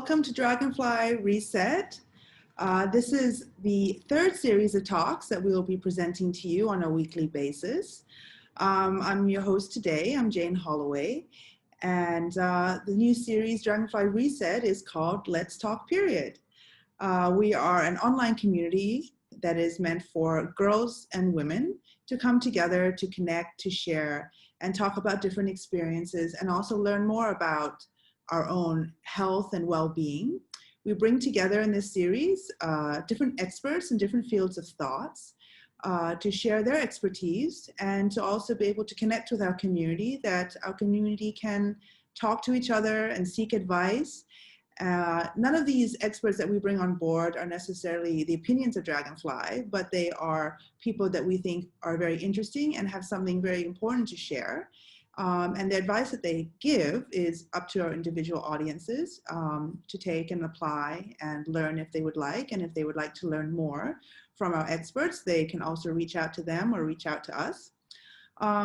welcome to Dragonfly Reset. This is the third series of talks that we will be presenting to you on a weekly basis. I'm your host today. I'm Jane Holloway, and the new series Dragonfly Reset is called Let's Talk Period. We are an online community that is meant for girls and women to come together, to connect, to share, and talk about different experiences, and also learn more about our own health and well-being. We bring together in this series different experts in different fields of thoughts to share their expertise and to also be able to connect with our community, that our community can talk to each other and seek advice. None of these experts that we bring on board are necessarily the opinions of Dragonfly, but they are people that we think are very interesting and have something very important to share. And the advice that they give is up to our individual audiences to take and apply and learn if they would like. And if they would like to learn more from our experts, they can also reach out to them or reach out to us.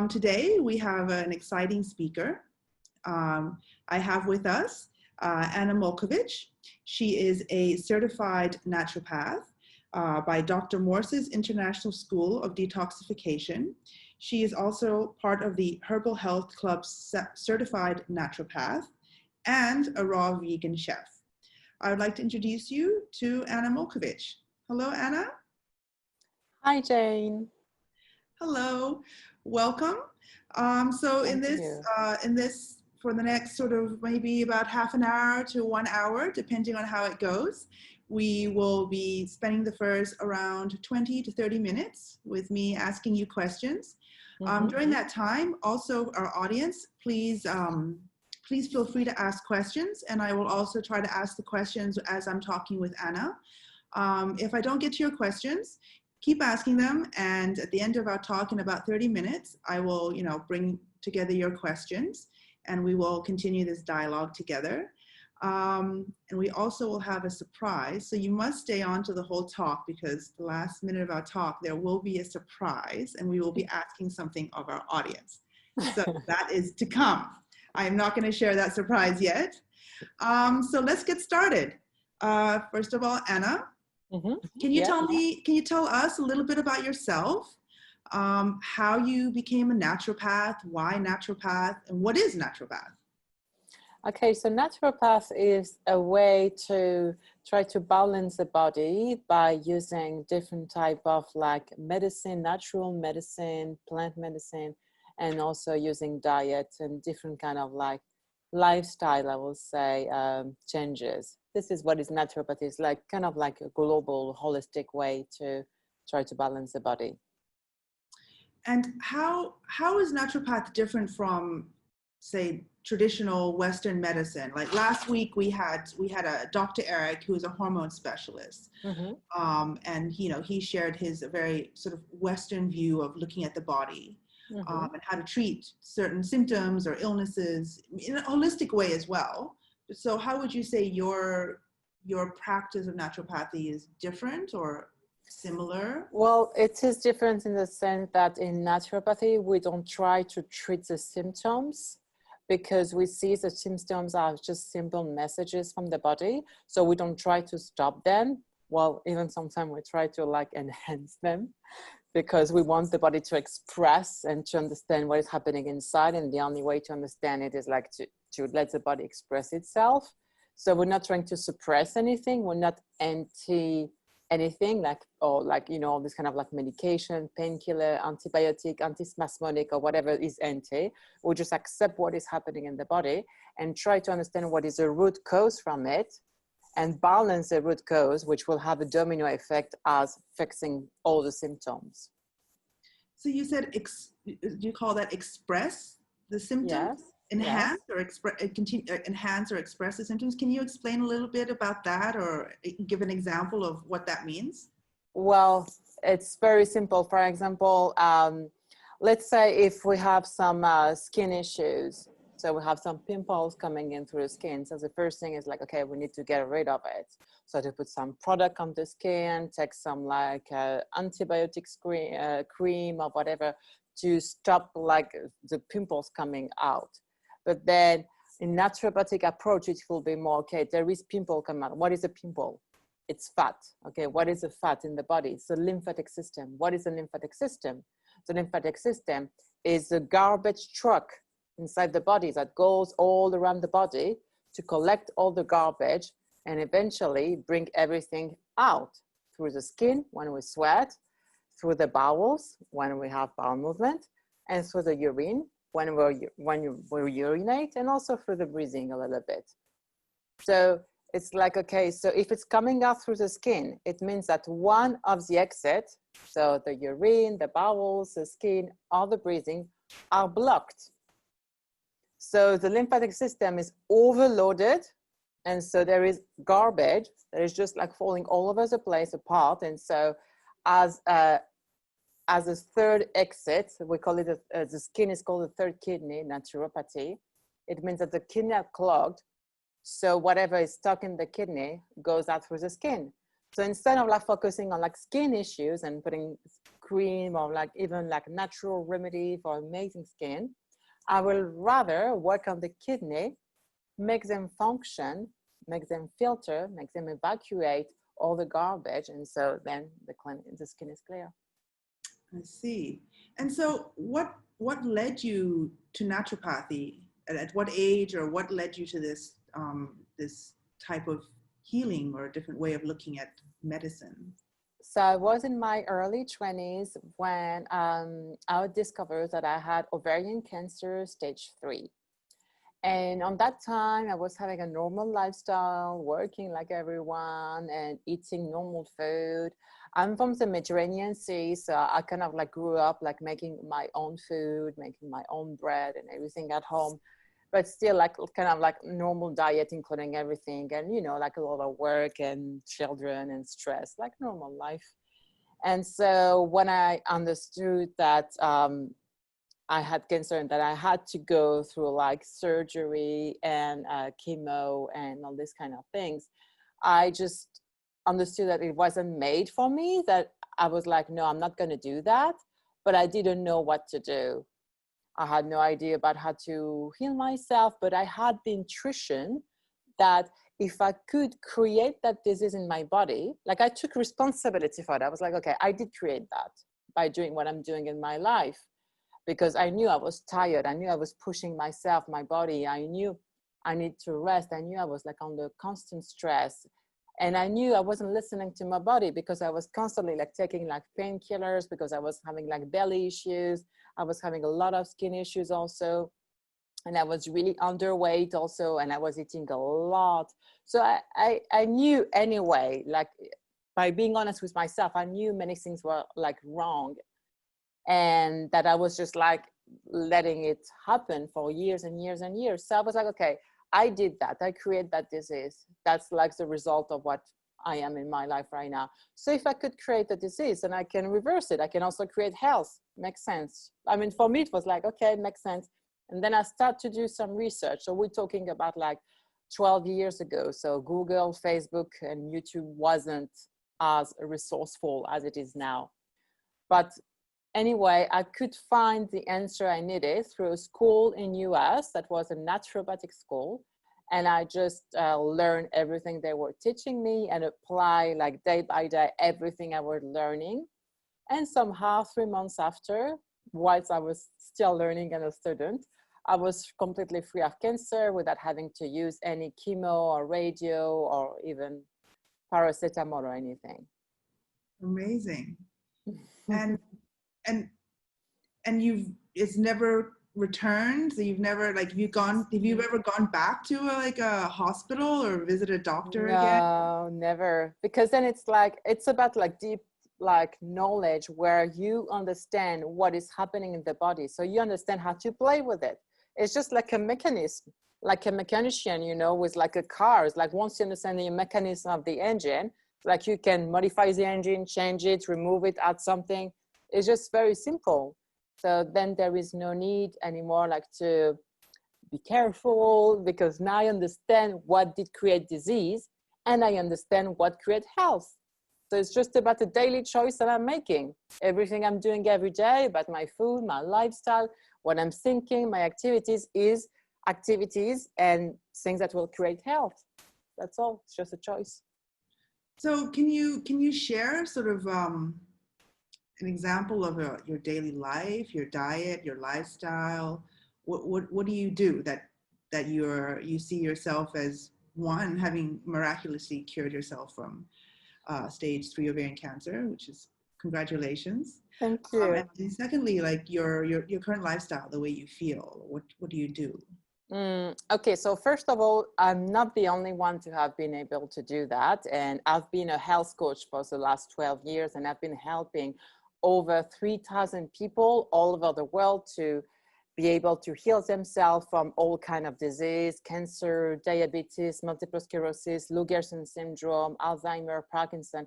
Today, we have an exciting speaker. I have with us Anna Mulkovic. She is a certified naturopath by Dr. Morse's International School of Detoxification. She is also part of the Herbal Health Club's certified naturopath and a raw vegan chef. I would like to introduce you to Anna Mulkovic. Hello, Anna. Hi, Jane. Hello, welcome. In this, for the next sort of maybe about half an hour to 1 hour, depending on how it goes, we will be spending the first around 20 to 30 minutes with me asking you questions. During that time, also our audience, please feel free to ask questions, and I will also try to ask the questions as I'm talking with Anna. If I don't get to your questions, keep asking them, and at the end of our talk in about 30 minutes, I will, bring together your questions, and we will continue this dialogue together. And we also will have a surprise. So you must stay on to the whole talk, because the last minute of our talk, there will be a surprise and we will be asking something of our audience. So that is to come. I'm not going to share that surprise yet. So let's get started. First of all, Anna, can you tell us a little bit about yourself? How you became a naturopath, why naturopath, and what is naturopath? Okay, so naturopath is a way to try to balance the body by using different type of medicine, natural medicine, plant medicine, and also using diet and different kind of lifestyle, I will say, changes. This is what is naturopathy. It's kind of like a global, holistic way to try to balance the body. And how is naturopath different from, say, traditional Western medicine? Like last week we had a Dr. Eric, who is a hormone specialist, and he shared his very sort of Western view of looking at the body and how to treat certain symptoms or illnesses in a holistic way as well. So how would you say your practice of naturopathy is different or similar? Well, it is different in the sense that in naturopathy, we don't try to treat the symptoms, because we see the symptoms are just simple messages from the body. So we don't try to stop them. Well, even sometimes we try to enhance them, because we want the body to express and to understand what is happening inside. And the only way to understand it is to let the body express itself. So we're not trying to suppress anything. We're not anti anything all this kind of medication, painkiller, antibiotic, antispasmodic, or whatever is anti. We'll just accept what is happening in the body and try to understand what is the root cause from it and balance the root cause, which will have a domino effect as fixing all the symptoms. So you said, do you call that express the symptoms? Yes. Enhance or enhance or express the symptoms. Can you explain a little bit about that, or give an example of what that means? Well, it's very simple. For example, let's say if we have some skin issues, so we have some pimples coming in through the skin. So the first thing is okay, we need to get rid of it. So to put some product on the skin, take some antibiotics cream or whatever to stop the pimples coming out. But then In naturopathic approach, it will be more, okay, there is pimple come out. What is a pimple? It's fat. Okay, what is a fat in the body? It's the lymphatic system. What is the lymphatic system? The lymphatic system is a garbage truck inside the body that goes all around the body to collect all the garbage and eventually bring everything out through the skin when we sweat, through the bowels when we have bowel movement, and through the urine when we urinate, and also through the breathing a little bit. So it's like, okay, so if it's coming out through the skin, it means that one of the exits, so the urine, the bowels, the skin, all the breathing are blocked. So the lymphatic system is overloaded. And so there is garbage that is just like falling all over the place apart. And so as a third exit, we call it, the skin is called the third kidney, naturopathy. It means that the kidney are clogged. So whatever is stuck in the kidney goes out through the skin. So instead of like focusing on like skin issues and putting cream or like even like natural remedy for amazing skin, I will rather work on the kidney, make them function, make them filter, make them evacuate all the garbage. And so then the skin is clear. I see. And so what led you to naturopathy? At what age, or what led you to this this type of healing or a different way of looking at medicine? So I was in my early 20s when I discovered that I had ovarian cancer stage 3. And on that time, I was having a normal lifestyle, working like everyone and eating normal food. I'm from the Mediterranean Sea, so I kind of like grew up like making my own food, making my own bread and everything at home, but still like kind of like normal diet, including everything. And, you know, like a lot of work and children and stress, like normal life. And so when I understood that I had cancer and that I had to go through like surgery and chemo and all these kind of things, I just understood that it wasn't made for me, that I was like, no, I'm not going to do that. But I didn't know what to do. I had no idea about how to heal myself, but I had the intuition that if I could create that disease in my body, like I took responsibility for it. I was like, okay, I did create that by doing what I'm doing in my life. Because I knew I was tired. I knew I was pushing myself, my body. I knew I need to rest. I knew I was like under constant stress. And I knew I wasn't listening to my body because I was constantly like taking like painkillers because I was having like belly issues. I was having a lot of skin issues also. And I was really underweight also. And I was eating a lot. So I knew anyway, like by being honest with myself, I knew many things were like wrong. And that I was just like letting it happen for years and years and years. So I was like, okay, I did that. I created that disease. That's like the result of what I am in my life right now. So if I could create a disease and I can reverse it, I can also create health. Makes sense. I mean, for me, it was like, okay, it makes sense. And then I start to do some research. So we're talking about like 12 years ago. So Google, Facebook, and YouTube wasn't as resourceful as it is now. But anyway, I could find the answer I needed through a school in US that was a naturopathic school. And I just learned everything they were teaching me and apply like day by day everything I was learning. And somehow 3 months after, whilst I was still learning and a student, I was completely free of cancer without having to use any chemo or radio or even paracetamol or anything. Amazing. And it's never returned. So you've never like, have you ever gone back to a hospital or visit a doctor again? No, never. Because then it's like, it's about like deep like knowledge where you understand what is happening in the body. So you understand how to play with it. It's just like a mechanism, like a mechanician, you know, with like a car. It's like once you understand the mechanism of the engine, like you can modify the engine, change it, remove it, add something. It's just very simple. So then there is no need anymore like to be careful, because now I understand what did create disease and I understand what create health. So it's just about the daily choice that I'm making. Everything I'm doing every day about my food, my lifestyle, what I'm thinking, my activities is activities and things that will create health. That's all. It's just a choice. So can you share sort of an example of your daily life, your diet, your lifestyle? What do you do that you see yourself as, one, having miraculously cured yourself from stage 3 ovarian cancer, which is congratulations. Thank you. And secondly, like your current lifestyle, the way you feel. What do you do? Okay, so first of all, I'm not the only one to have been able to do that. And I've been a health coach for the last 12 years, and I've been helping over 3,000 people all over the world to be able to heal themselves from all kind of disease, cancer, diabetes, multiple sclerosis, Lou Gehrig syndrome, Alzheimer, Parkinson.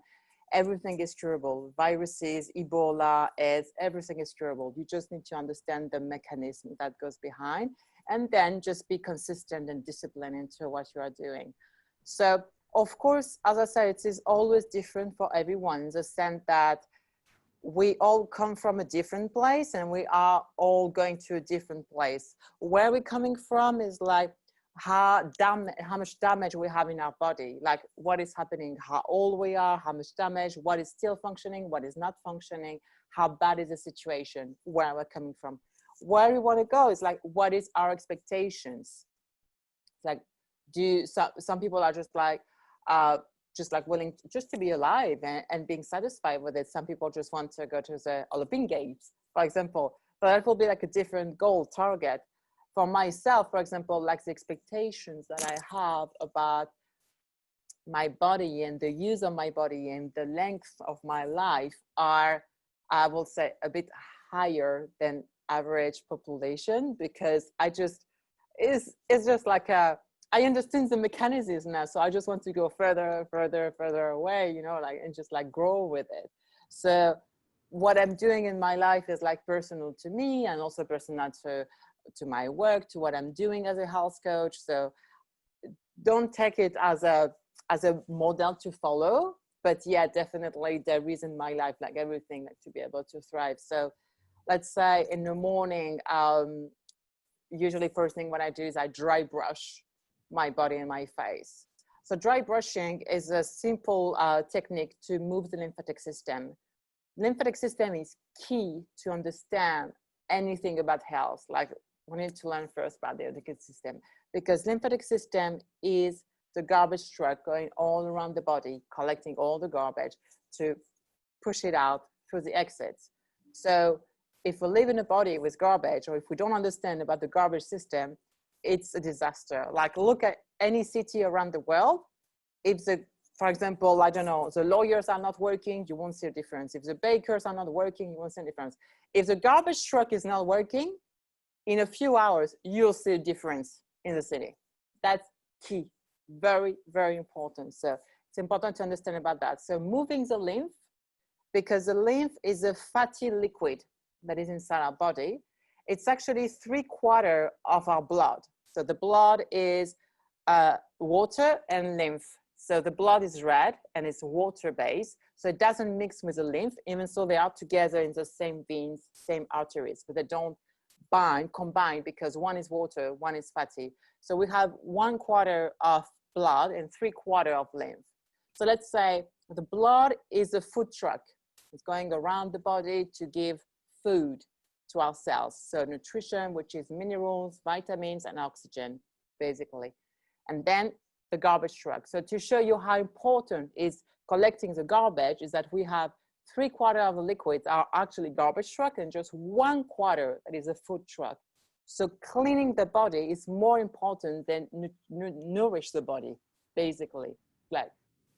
Everything is curable. Viruses, Ebola, AIDS, everything is curable. You just need to understand the mechanism that goes behind, and then just be consistent and disciplined into what you are doing. So, of course, as I said, it is always different for everyone, in the sense that we all come from a different place and we are all going to a different place. Where we're coming from is like how much damage we have in our body, like what is happening, how old we are, how much damage, what is still functioning, what is not functioning, how bad is the situation, where we're coming from. Where we want to go is like, what is our expectations? Like, some people are just like willing just to be alive and being satisfied with it. Some people just want to go to the Olympic Games, for example, but that will be like a different goal target. For myself, for example, like the expectations that I have about my body and the use of my body and the length of my life are, I will say, a bit higher than average population, because it's just like I understand the mechanism now, so I just want to go further away, and just like grow with it. So what I'm doing in my life is like personal to me, and also personal to my work, to what I'm doing as a health coach. So don't take it as a model to follow, but yeah, definitely there is in my life like everything like to be able to thrive. So let's say in the morning, usually first thing what I do is I dry brush my body and my face. So dry brushing is a simple technique to move the lymphatic system. Lymphatic system is key to understand anything about health. Like we need to learn first about the lymphatic system, because lymphatic system is the garbage truck going all around the body, collecting all the garbage to push it out through the exits. So if we live in a body with garbage, or if we don't understand about the garbage system, it's a disaster. Like look at any city around the world. If for example, I don't know, the lawyers are not working, you won't see a difference. If the bakers are not working, you won't see a difference. If the garbage truck is not working, in a few hours, you'll see a difference in the city. That's key. Very, very important. So it's important to understand about that. So moving the lymph, because the lymph is a fatty liquid that is inside our body. It's actually 3/4 of our blood. So the blood is water and lymph. So the blood is red and it's water-based. So it doesn't mix with the lymph, even though they are together in the same veins, same arteries, but they don't combine, because one is water, one is fatty. So we have 1/4 of blood and 3/4 of lymph. So let's say the blood is a food truck. It's going around the body to give food to our cells. So nutrition, which is minerals, vitamins, and oxygen, basically. And then the garbage truck. So to show you how important is collecting the garbage, is that we have 3/4 of the liquids are actually garbage truck, and just 1/4 that is a food truck. So cleaning the body is more important than nourish the body, basically. Like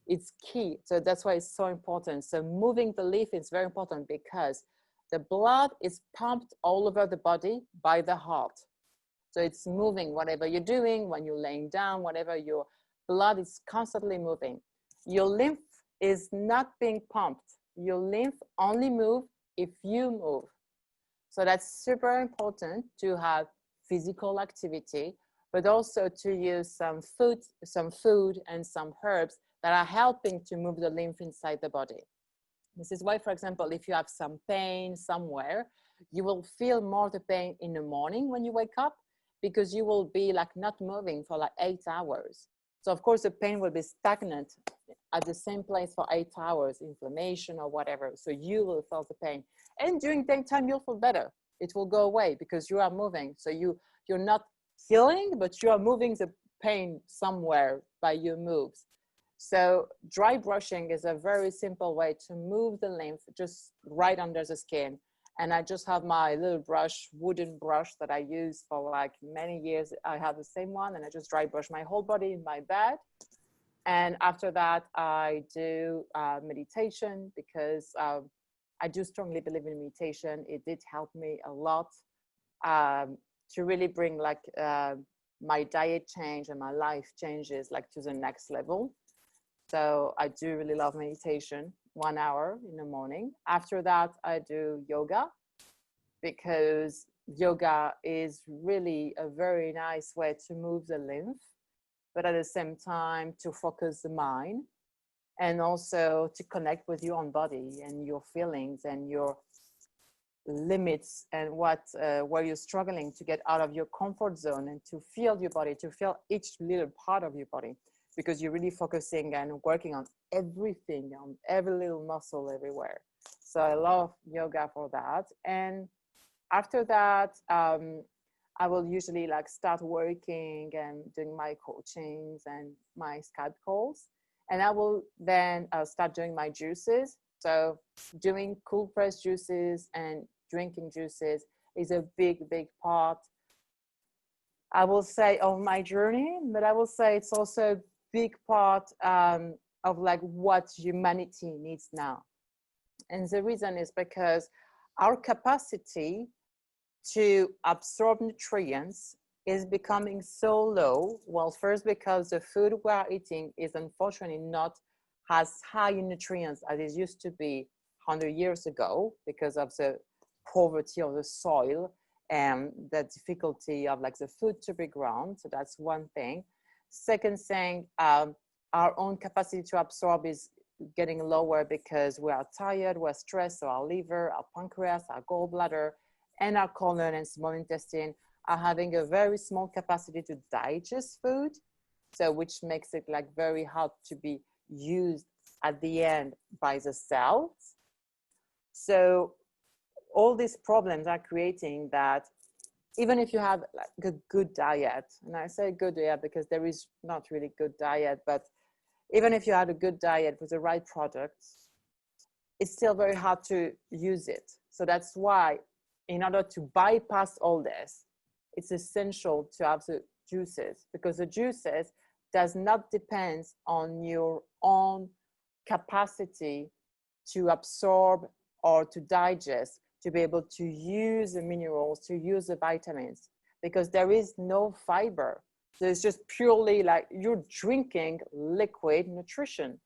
it's key. So that's why it's so important. So moving the lymph is very important, because the blood is pumped all over the body by the heart. So it's moving, whatever you're doing, when you're laying down, whatever, your blood is constantly moving. Your lymph is not being pumped. Your lymph only moves if you move. So that's super important to have physical activity, but also to use some food and some herbs that are helping to move the lymph inside the body. This is why, for example, if you have some pain somewhere, you will feel more the pain in the morning when you wake up, because you will be like not moving for like 8 hours. So of course the pain will be stagnant at the same place for 8 hours, inflammation or whatever. So you will feel the pain. And during daytime, you'll feel better. It will go away because you are moving. So you're not healing, but you are moving the pain somewhere by your moves. So dry brushing is a very simple way to move the lymph just right under the skin. And I just have my little brush, wooden brush that I use for like many years. I have the same one, and I just dry brush my whole body in my bed. And after that, I do meditation because I do strongly believe in meditation. It did help me a lot to really bring like my diet change and my life changes like to the next level. So I do really love meditation, 1 hour in the morning. After that, I do yoga because yoga is really a very nice way to move the lymph, but at the same time to focus the mind and also to connect with your own body and your feelings and your limits and where you're struggling to get out of your comfort zone and to feel your body, to feel each little part of your body, because you're really focusing and working on everything, on every little muscle everywhere. So I love yoga for that. And after that, I will usually like start working and doing my coachings and my Skype calls. And I will then start doing my juices. So doing cold pressed juices and drinking juices is a big, big part, I will say, of my journey, but I will say it's also a big part of like what humanity needs now. And the reason is because our capacity to absorb nutrients is becoming so low. Well, first because the food we are eating is unfortunately not as high in nutrients as it used to be 100 years ago because of the poverty of the soil and the difficulty of like the food to be grown. So that's one thing. Second thing, our own capacity to absorb is getting lower because we are tired, we're stressed, so our liver, our pancreas, our gallbladder, and our colon and small intestine are having a very small capacity to digest food, so which makes it like very hard to be used at the end by the cells. So all these problems are creating that even if you have like a good diet, and I say good diet because there is not really good diet, but even if you had a good diet with the right products, it's still very hard to use it. So that's why in order to bypass all this, it's essential to have the juices, because the juices does not depend on your own capacity to absorb or to digest, to be able to use the minerals, to use the vitamins, because there is no fiber. So it's just purely like you're drinking liquid nutrition.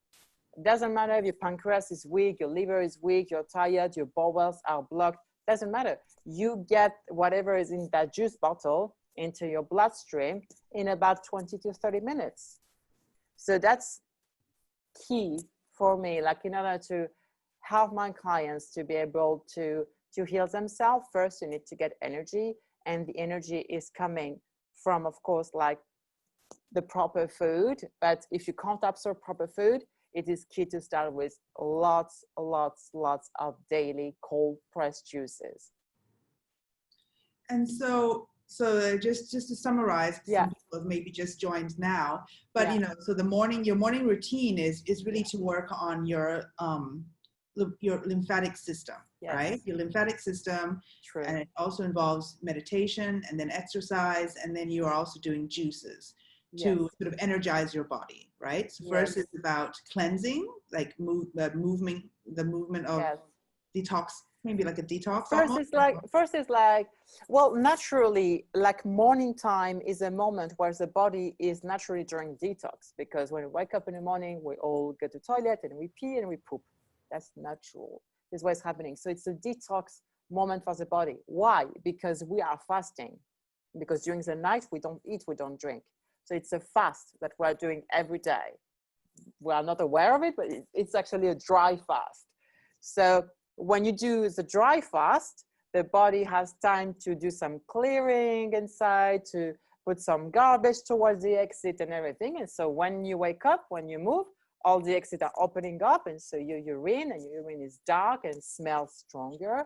It doesn't matter if your pancreas is weak, your liver is weak, you're tired, your bowels are blocked. Doesn't matter. You get whatever is in that juice bottle into your bloodstream in about 20 to 30 minutes. So that's key for me, like in order to help my clients to be able to heal themselves. First, you need to get energy, and the energy is coming from, of course, like the proper food. But if you can't absorb proper food, it is key to start with lots of daily cold pressed juices. And so just to summarize, yeah, some people have maybe just joined now, but yeah, you know, so your morning routine is really to work on your lymphatic system, yes, right? Your lymphatic system. true. And it also involves meditation and then exercise, and then you are also doing juices to sort of energize your body, right? So first it's about cleansing, like the movement of detox, maybe like a detox. First is like, well, naturally, like morning time is a moment where the body is naturally during detox, because when we wake up in the morning, we all go to the toilet and we pee and we poop. That's natural. This is what's happening. So it's a detox moment for the body. Why? Because we are fasting. Because during the night, we don't eat, we don't drink. So it's a fast that we're doing every day. We are not aware of it, but it's actually a dry fast. So when you do the dry fast, the body has time to do some clearing inside, to put some garbage towards the exit and everything. And so when you wake up, when you move, all the exits are opening up. And so your urine is dark and smells stronger.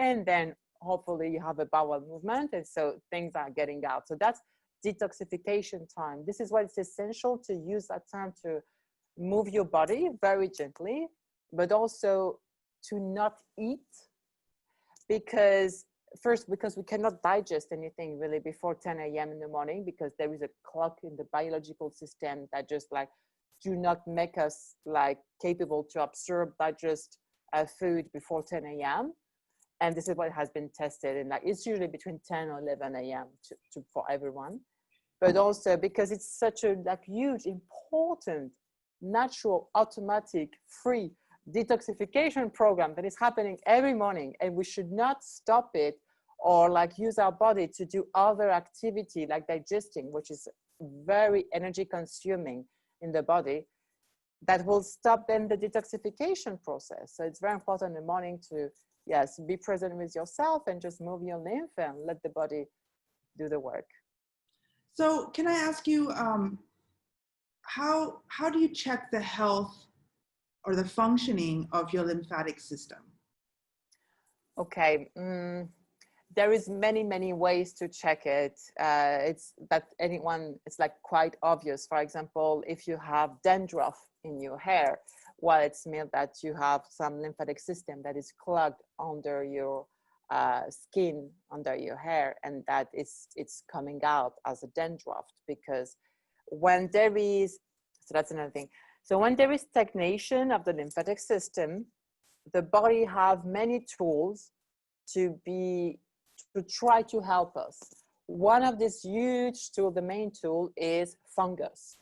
And then hopefully you have a bowel movement. And so things are getting out. So that's detoxification time. This is why it's essential to use that time to move your body very gently, but also to not eat, because we cannot digest anything really before 10 a.m. in the morning, because there is a clock in the biological system that just like do not make us like capable to absorb, digest food before 10 a.m. And this is what has been tested, and like it's usually between 10 or 11 a.m. for everyone. But also because it's such a like huge, important, natural, automatic, free detoxification program that is happening every morning, and we should not stop it or like use our body to do other activity like digesting, which is very energy consuming in the body, that will stop then the detoxification process. So it's very important in the morning to, yes, be present with yourself and just move your lymph and let the body do the work. So can I ask you, how do you check the health or the functioning of your lymphatic system? Okay, there is many ways to check it. It's like quite obvious. For example, if you have dandruff in your hair, well, it's meant that you have some lymphatic system that is clogged under your skin, under your hair, and that it's coming out as a dandruff. Because when there is, so that's another thing. So when there is stagnation of the lymphatic system, the body have many tools to try to help us. One of these huge tools, the main tool, is fungus.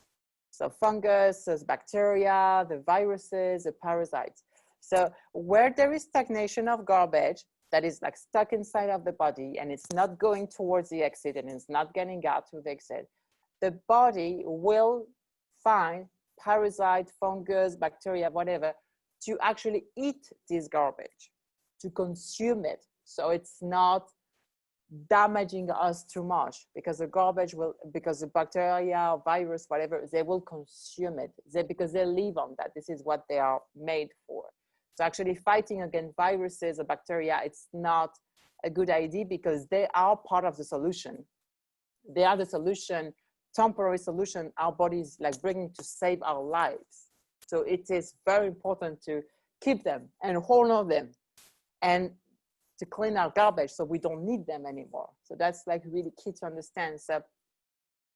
So fungus is bacteria, the viruses, the parasites. So where there is stagnation of garbage that is like stuck inside of the body and it's not going towards the exit and it's not getting out to the exit, the body will find parasite, fungus, bacteria, whatever, to actually eat this garbage, to consume it. So it's not damaging us too much, because the garbage because the bacteria, virus, whatever, they will consume it because they live on that. This is what they are made for. So actually fighting against viruses or bacteria, it's not a good idea, because they are part of the solution. They are the solution, temporary solution our bodies like bringing to save our lives. So it is very important to keep them and hold on them and to clean our garbage so we don't need them anymore. So that's like really key to understand. So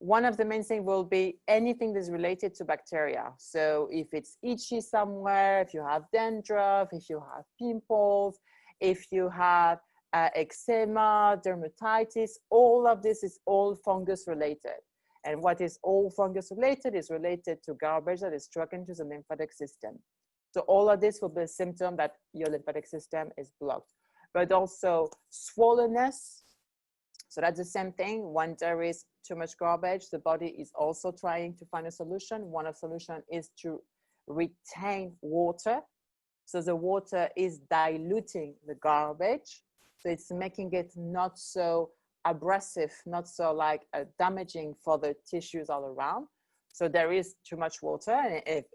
one of the main things will be anything that's related to bacteria. So if it's itchy somewhere, if you have dandruff, if you have pimples, if you have eczema, dermatitis, all of this is all fungus related. And what is all fungus related is related to garbage that is struck into the lymphatic system. So all of this will be a symptom that your lymphatic system is blocked. But also swollenness. So that's the same thing. When there is too much garbage, the body is also trying to find a solution. One of the solutions is to retain water. So the water is diluting the garbage. So it's making it not so abrasive, not so like damaging for the tissues all around. So there is too much water,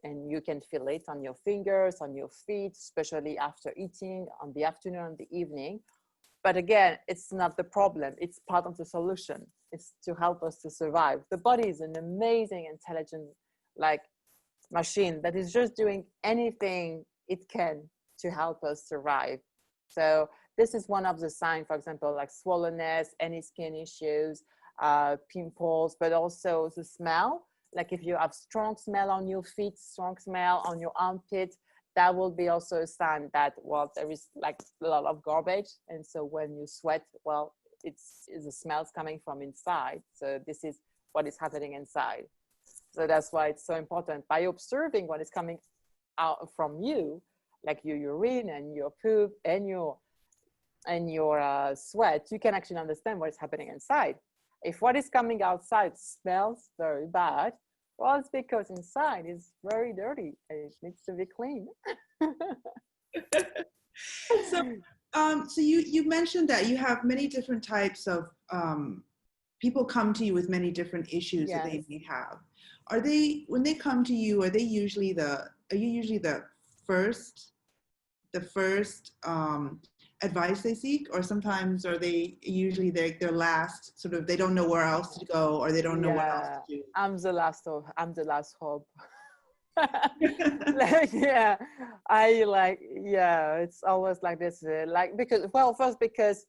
and you can feel it on your fingers, on your feet, especially after eating, on the afternoon and the evening. But again, it's not the problem. It's part of the solution. It's to help us to survive. The body is an amazing, intelligent, like machine that is just doing anything it can to help us survive. So this is one of the signs, for example, like swollenness, any skin issues, pimples, but also the smell. Like if you have strong smell on your feet, strong smell on your armpit, that will be also a sign that, well, there is like a lot of garbage. And so when you sweat, well, it's the smells coming from inside. So this is what is happening inside. So that's why it's so important. By observing what is coming out from you, like your urine and your poop and your sweat, you can actually understand what is happening inside. If what is coming outside smells very bad, well, it's because inside is very dirty and it needs to be clean. So So you mentioned that you have many different types of people come to you with many different issues that they Yes. may have. Are they, when they come to you, are you usually the first advice they seek, or sometimes are they usually their last sort of, they don't know where else to go, or they don't know what else Yeah, to do? I'm the last hope. Like, yeah, yeah, it's always like this, like, because, well, first because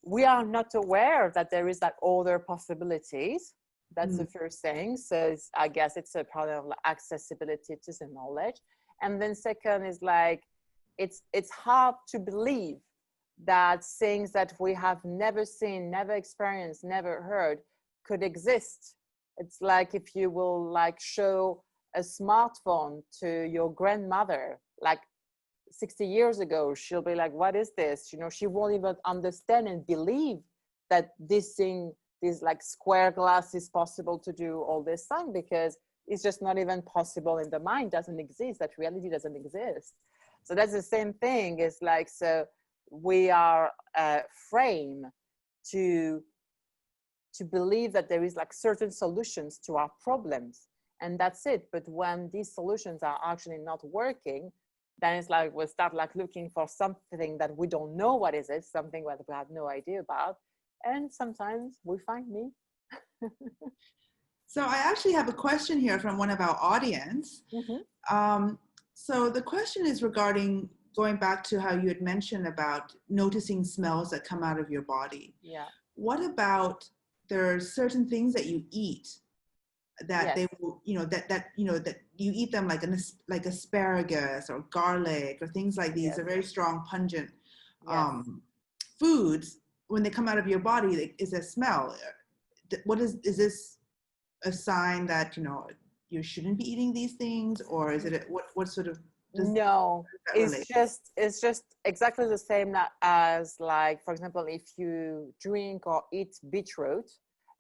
we are not aware that there is like other possibilities. That's the Mm, first thing. So I guess it's a problem of like accessibility to the knowledge. And then second is like, it's hard to believe that things that we have never seen, never experienced, never heard could exist. It's like if you will like show a smartphone to your grandmother, like 60 years ago, she'll be like, what is this? You know, she won't even understand and believe that this thing, this like square glass is possible to do all this thing, because it's just not even possible in the mind, doesn't exist, that reality doesn't exist. So that's the same thing. It's like, so we are framed to believe that there is like certain solutions to our problems, and that's it. But when these solutions are actually not working, then it's like we start like looking for something that we don't know what is it, something that we have no idea about, and sometimes we find me. so I actually have a question here from one of our audience. Mm-hmm. Um, so the question is regarding, going back to how you had mentioned about noticing smells that come out of your body. Yeah. What about, there are certain things that you eat that Yes. they will, that you eat them like asparagus or garlic or things like these, Yes. are very strong, pungent Yes. foods. When they come out of your body, is a smell. What is this a sign that, you shouldn't be eating these things, or is it what sort of does No, that relate? it's just exactly the same as, like, for example, if you drink or eat beetroot,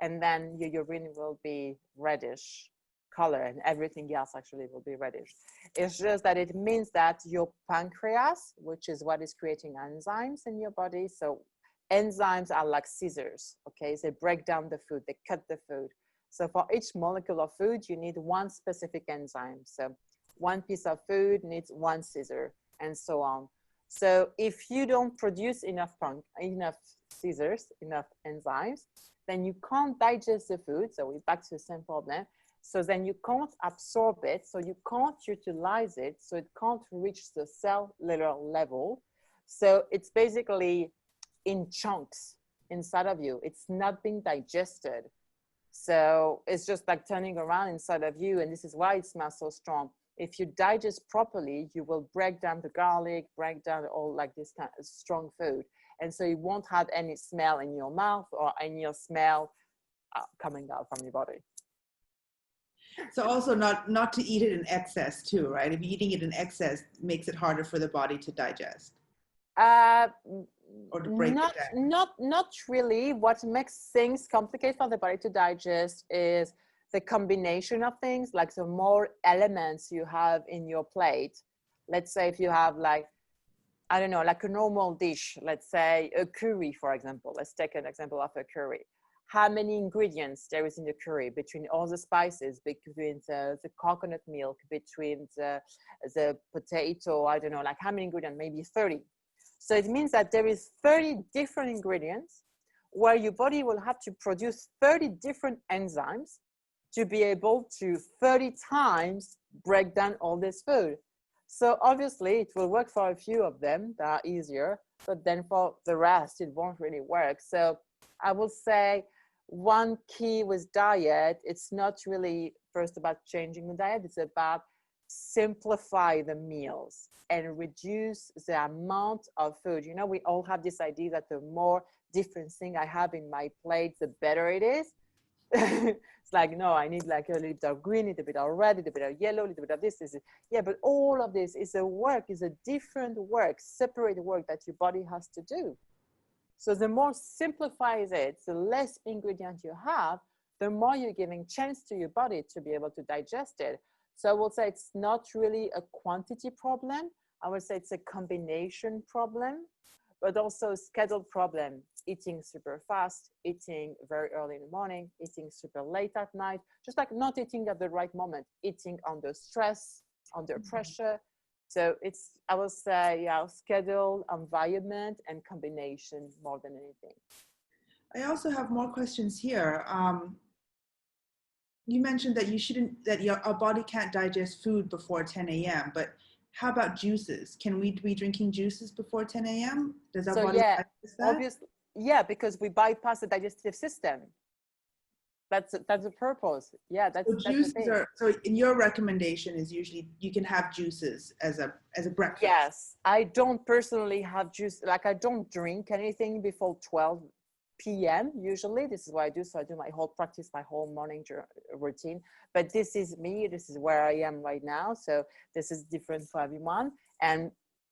and then your urine will be reddish color, and everything else actually will be reddish. It's just that it means that your pancreas, which is what is creating enzymes in your body. So enzymes are like scissors, okay? They break down the food, they cut the food. So for each molecule of food, you need one specific enzyme. So one piece of food needs one scissor, and so on. So if you don't produce enough scissors, enough enzymes, then you can't digest the food. So we're back to the same problem. So then you can't absorb it. So you can't utilize it. So it can't reach the cellular level. So it's basically in chunks inside of you. It's not being digested. So it's just like turning around inside of you. And this is why it smells so strong. If you digest properly, you will break down the garlic, break down all like this kind of strong food. And so you won't have any smell in your mouth or any smell coming out from your body. So also not to eat it in excess too, right? If you're eating it in excess, it makes it harder for the body to digest or to break it down. Not really. What makes things complicated for the body to digest is the combination of things, like the more elements you have in your plate. Let's say if you have like, I don't know, like a normal dish, let's say a curry, for example. Let's take an example of a curry. How many ingredients there is in the curry, between all the spices, between the coconut milk, between the potato, I don't know, like how many ingredients, maybe 30. So it means that there is 30 different ingredients where your body will have to produce 30 different enzymes to be able to 30 times break down all this food. So obviously it will work for a few of them that are easier, but then for the rest, it won't really work. So I will say one key with diet, it's not really first about changing the diet, it's about simplify the meals and reduce the amount of food. You know, we all have this idea that the more different thing I have in my plate, the better it is. It's like, no, I need like a little bit of green, a little bit of red, a little bit of yellow, a little bit of this. Yeah, but all of this is a different work, separate work that your body has to do. So the more simplifies it, the less ingredients you have, the more you're giving chance to your body to be able to digest it. So I will say it's not really a quantity problem. I would say it's a combination problem, but also a schedule problem. Eating super fast, eating very early in the morning, eating super late at night, just like not eating at the right moment, eating under stress, under pressure. So it's, I would say, yeah, schedule, environment, and combination more than anything. I also have more questions here. You mentioned that our body can't digest food before 10 a.m., but how about juices? Can we be drinking juices before 10 a.m.? Does our body digest that? Obviously, yeah, because we bypass the digestive system. That's the purpose. Yeah, that's juices the thing. So in your recommendation is usually you can have juices as a breakfast. Yes, I don't personally have juice. Like I don't drink anything before 12 p.m. usually. This is what I do. So I do my whole practice, my whole morning routine. But this is me. This is where I am right now. So this is different for everyone. And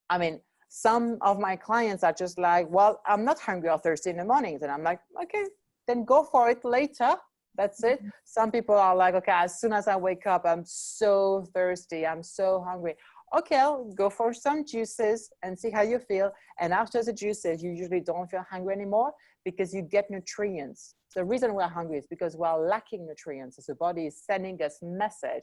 I mean, some of my clients are just like, well, I'm not hungry on Thursday in the mornings. And I'm like, okay, then go for it later. That's it. Some people are like, okay, as soon as I wake up, I'm so thirsty. I'm so hungry. Okay, I'll go for some juices and see how you feel. And after the juices, you usually don't feel hungry anymore because you get nutrients. So the reason we're hungry is because we're lacking nutrients. So the body is sending us message,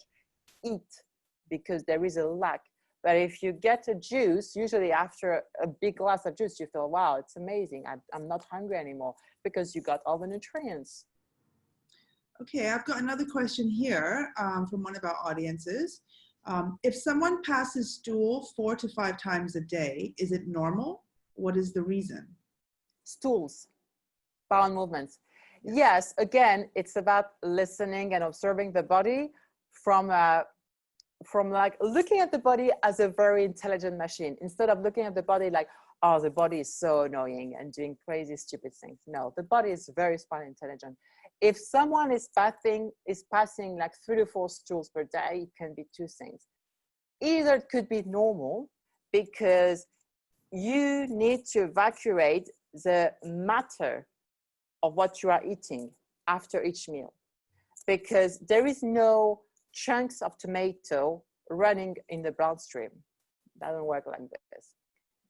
eat, because there is a lack. But if you get a juice, usually after a big glass of juice, you feel, wow, it's amazing. I'm not hungry anymore because you got all the nutrients. Okay, I've got another question here from one of our audiences. If someone passes stool 4 to 5 times a day, is it normal? What is the reason? Stools, bowel movements. Yes, again, it's about listening and observing the body from like looking at the body as a very intelligent machine instead of looking at the body like, oh, the body is so annoying and doing crazy, stupid things. No, the body is very smart and intelligent. If someone is passing like 3 to 4 stools per day, it can be 2 things. Either it could be normal because you need to evacuate the matter of what you are eating after each meal, because there is no chunks of tomato running in the bloodstream. That doesn't work like this.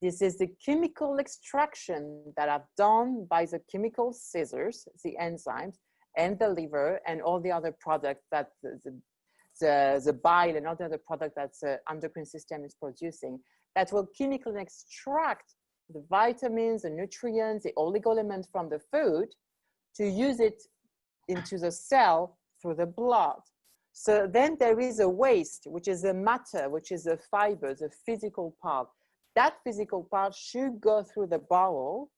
This is the chemical extraction that are done by the chemical scissors, the enzymes, and the liver, and all the other products that the bile and all the other products that the endocrine system is producing, that will chemically extract the vitamins, the nutrients, the oligo-elements from the food to use it into the cell through the blood. So then there is a waste, which is the matter, which is the fiber, the physical part. That physical part should go through the bowel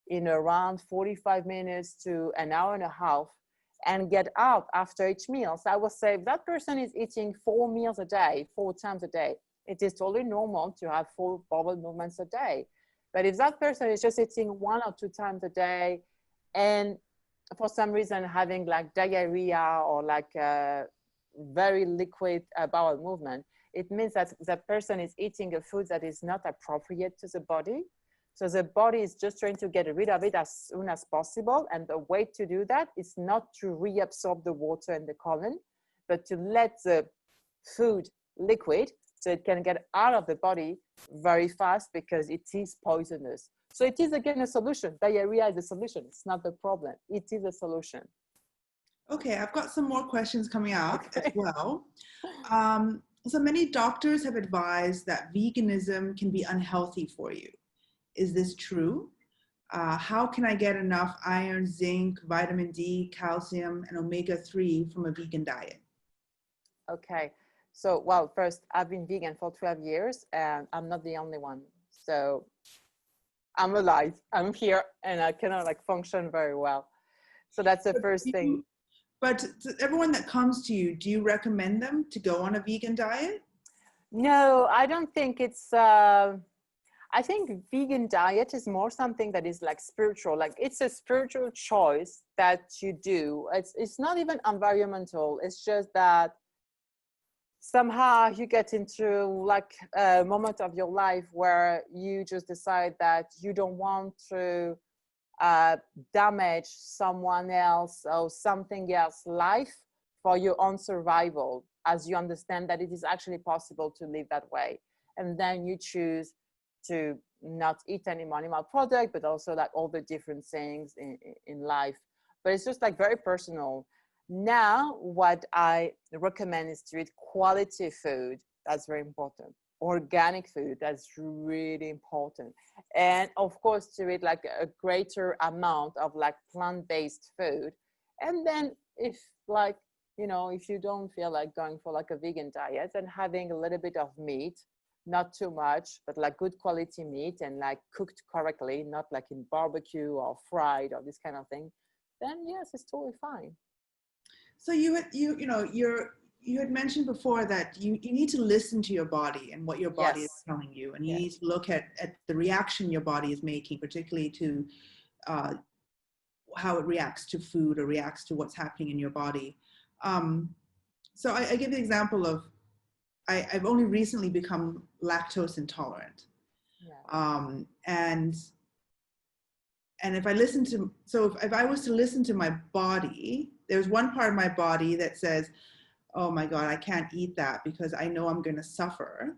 in around 45 minutes to an hour and a half and get out after each meal. So I would say if that person is eating 4 meals a day, 4 times a day, it is totally normal to have 4 bowel movements a day. But if that person is just eating 1 or 2 times a day and for some reason having like diarrhea or like very liquid bowel movement, it means that the person is eating a food that is not appropriate to the body. So the body is just trying to get rid of it as soon as possible. And the way to do that is not to reabsorb the water in the colon, but to let the food liquid so it can get out of the body very fast because it is poisonous. So it is again a solution. Diarrhea is a solution. It's not the problem. It is a solution. Okay, I've got some more questions coming up as well. So many doctors have advised that veganism can be unhealthy for you. Is this true? How can I get enough iron, zinc, vitamin D, calcium, and omega-3 from a vegan diet? Okay, so well, first, I've been vegan for 12 years and I'm not the only one. So I'm alive, I'm here, and I cannot like function very well. So that's the first thing. But to everyone that comes to you, do you recommend them to go on a vegan diet? No, I don't think it's, I think vegan diet is more something that is like spiritual, like it's a spiritual choice that you do. It's not even environmental. It's just that somehow you get into like a moment of your life where you just decide that you don't want to damage someone else or something else's life for your own survival, as you understand that it is actually possible to live that way. and then you choose to not eat any animal product, but also like all the different things in life. But it's just like very personal. Now, what I recommend is to eat quality food. That's very important. Organic food, that's really important. And of course, to eat like a greater amount of like plant-based food. And then if like, you know, if you don't feel like going for like a vegan diet, and having a little bit of meat, not too much, but like good quality meat and like cooked correctly, not like in barbecue or fried or this kind of thing, then yes, it's totally fine. So you had mentioned before that you need to listen to your body and what your body is Yes. telling you, and you Yes. need to look at the reaction your body is making, particularly to uh, how it reacts to food or reacts to what's happening in your body. So I give the example of I've only recently become lactose intolerant, Yeah. and if I listen to, so if I was to listen to my body, there's one part of my body that says, oh my God, I can't eat that because I know I'm going to suffer.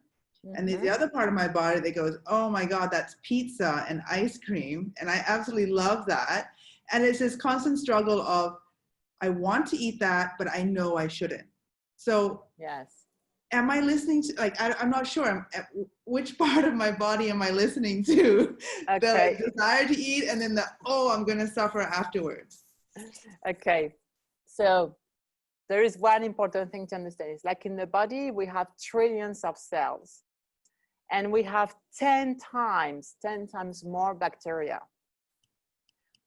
And there's the Mm-hmm. other part of my body that goes, oh my God, that's pizza and ice cream. And I absolutely love that. And it's this constant struggle of, I want to eat that, but I know I shouldn't. So Yes. am I listening to, like, I'm not sure which part of my body am I listening to? The Okay. desire to eat, and then the, oh, I'm going to suffer afterwards. Okay. So there is one important thing to understand. It's like in the body, we have trillions of cells, and we have 10 times more bacteria.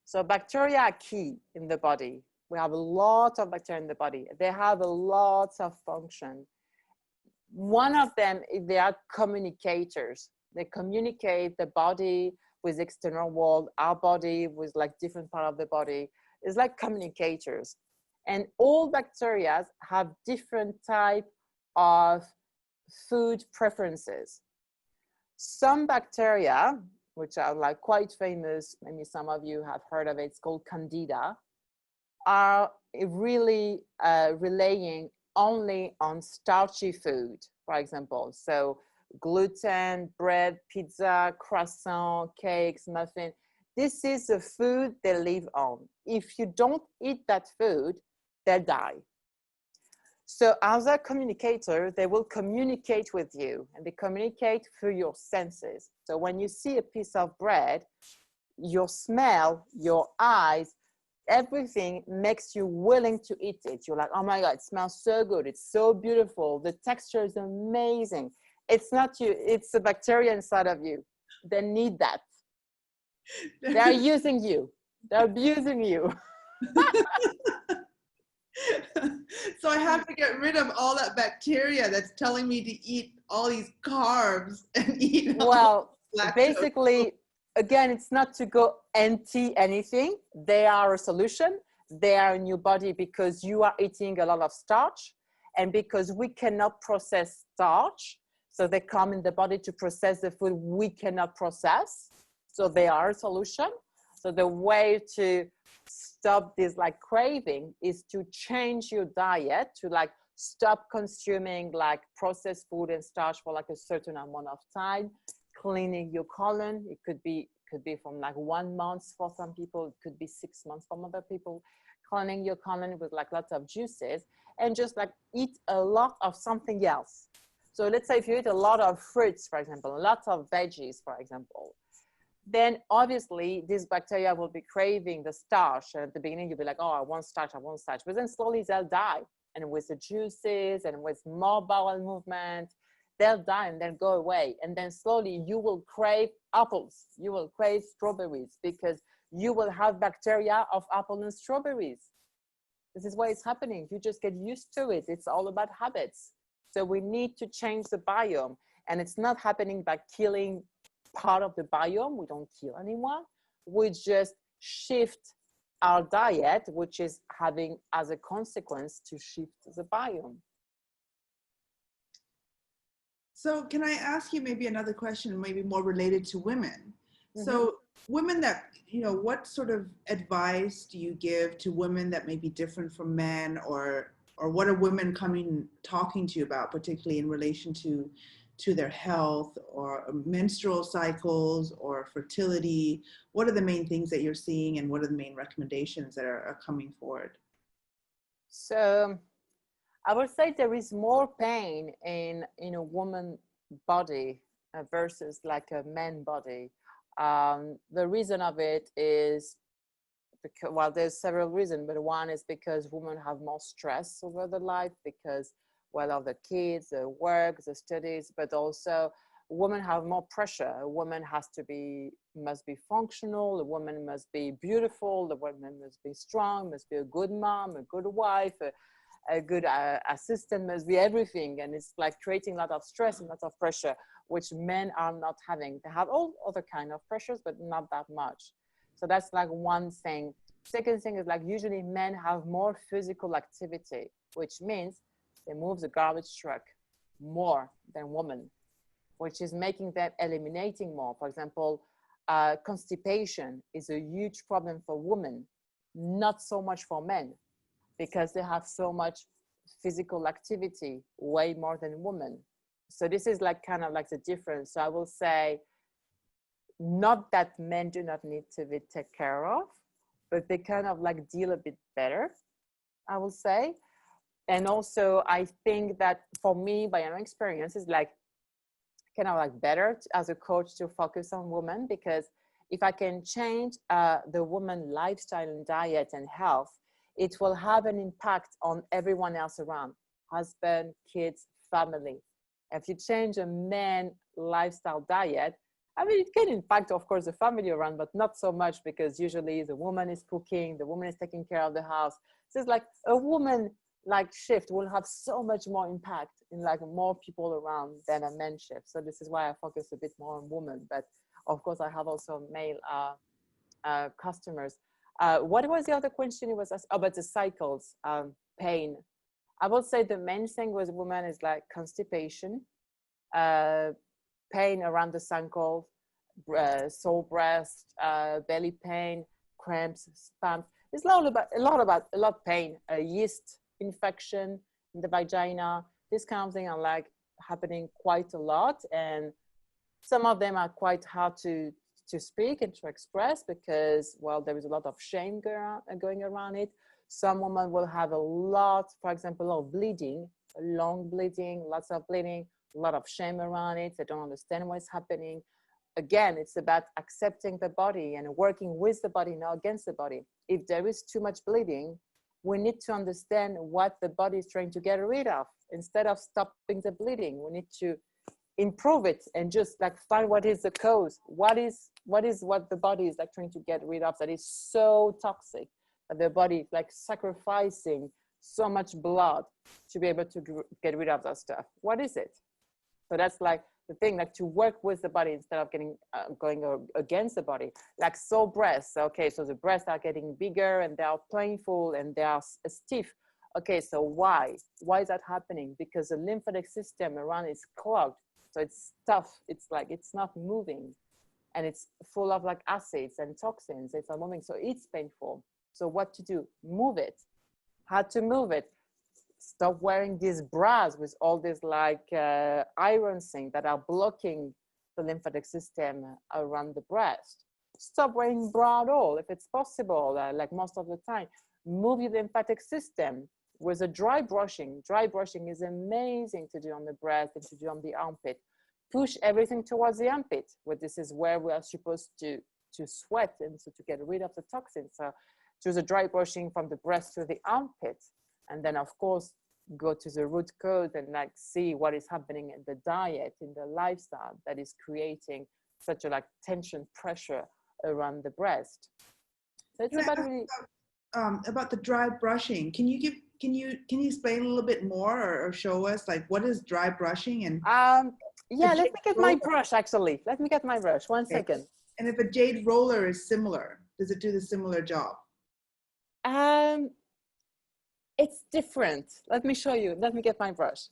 So bacteria are key in the body. We have a lot of bacteria in the body. They have a lot of function. One of them, they are communicators. They communicate the body with the external world, our body with like different part of the body. It's like communicators. And all bacteria have different type of food preferences. Some bacteria, which are like quite famous, maybe some of you have heard of it, it's called Candida, are really relying only on starchy food, for example. So gluten, bread, pizza, croissant, cakes, muffin. This is the food they live on. If you don't eat that food, they die. So as a communicator, they will communicate with you, and they communicate through your senses. So when you see a piece of bread, your smell, your eyes, everything makes you willing to eat it. You're like, oh my God, it smells so good. It's so beautiful. The texture is amazing. It's not you, it's the bacteria inside of you. They need that. They're using you. They're abusing you. So I have to get rid of all that bacteria that's telling me to eat all these carbs and eat Well, lactose. basically, again, it's not to go anti anything. They are a solution. They are in your body because you are eating a lot of starch, and because we cannot process starch. So they come in the body to process the food we cannot process. So they are a solution. So the way to stop this like craving is to change your diet, to like stop consuming like processed food and starch for like a certain amount of time, cleaning your colon. It could be from like 1 month for some people, it could be 6 months for other people. Cleaning your colon with like lots of juices, and just like eat a lot of something else. So let's say if you eat a lot of fruits, for example, lots of veggies, for example, then obviously these bacteria will be craving the starch. And at the beginning, you'll be like, oh, I want starch. But then slowly they'll die. And with the juices and with more bowel movement, they'll die and then go away. And then slowly you will crave apples. You will crave strawberries because you will have bacteria of apple and strawberries. This is why it's happening. You just get used to it. It's all about habits. So we need to change the biome. And it's not happening by killing part of the biome. We don't kill anyone. We just shift our diet, which is having as a consequence to shift the biome. So can I ask you maybe another question, maybe more related to women? Mm-hmm. So women that, what sort of advice do you give to women that may be different from men, or what are women talking to you about, particularly in relation to to their health or menstrual cycles or fertility? What are the main things that you're seeing, and what are the main recommendations that are coming forward? So I would say there is more pain in a woman body versus like a man body. The reason of it is because, well, there's several reasons, but one is because women have more stress over their life because, well, of the kids, the work, the studies, but also women have more pressure. A woman must be functional. A woman must be beautiful. The woman must be strong, must be a good mom, a good wife, a good assistant, must be everything. And it's like creating a lot of stress and a lot of pressure, which men are not having. They have all other kind of pressures, but not that much. So that's like one thing. Second thing is like usually men have more physical activity, which means they move the garbage truck more than women, which is making them eliminating more. For example, constipation is a huge problem for women, not so much for men, because they have so much physical activity, way more than women. So this is like kind of like the difference. So I will say, not that men do not need to be taken care of, but they kind of like deal a bit better, I will say. And also I think that for me, by my experience, is like kind of like better as a coach to focus on women, because if I can change the woman lifestyle and diet and health, it will have an impact on everyone else around, husband, kids, family. If you change a man lifestyle diet, I mean, it can impact, of course, the family around, but not so much, because usually the woman is cooking, the woman is taking care of the house. So it's like a woman like shift will have so much more impact in like more people around than a man shift. So this is why I focus a bit more on women. But of course, I have also male customers. What was the other question? It was about the cycles, pain. I would say the main thing with women is like constipation, pain around the ankle, sore breast, belly pain, cramps, spasms. It's a lot of pain, yeast infection in the vagina. This kind of thing are like happening quite a lot, and some of them are quite hard to speak and to express because, well, there is a lot of shame going around it. Some women will have a lot, for example, of bleeding, long bleeding, lots of bleeding, a lot of shame around it. They don't understand what's happening. Again, it's about accepting the body and working with the body, not against the body. If there is too much bleeding, we need to understand what the body is trying to get rid of. Instead of stopping the bleeding, we need to improve it and just like find what is the cause. What the body is like trying to get rid of that is so toxic that the body is like sacrificing so much blood to be able to get rid of that stuff. What is it? So that's like the thing, like to work with the body instead of going against the body. Like sore breasts. Okay, so the breasts are getting bigger and they are painful and they are stiff. Okay, so why? Why is that happening? Because the lymphatic system around is clogged. So it's tough. It's like it's not moving, and it's full of like acids and toxins. It's not moving, so it's painful. So what to do? Move it. How to move it? Stop wearing these bras with all these like iron things that are blocking the lymphatic system around the breast. Stop wearing bra at all if it's possible, like most of the time. Move your lymphatic system with a dry brushing. Dry brushing is amazing to do on the breast and to do on the armpit. Push everything towards the armpit, where this is where we are supposed to sweat and so to get rid of the toxins. So do the dry brushing from the breast to the armpit. And then, of course, go to the root cause and like see what is happening in the diet, in the lifestyle that is creating such a like tension, pressure around the breast. So it's about really about the dry brushing. Can you explain a little bit more or show us like what is dry brushing? And yeah, let me get my brush actually. Let me get my brush. One second. And if a jade roller is similar, does it do the similar job? It's different. Let me show you. Let me get my brush.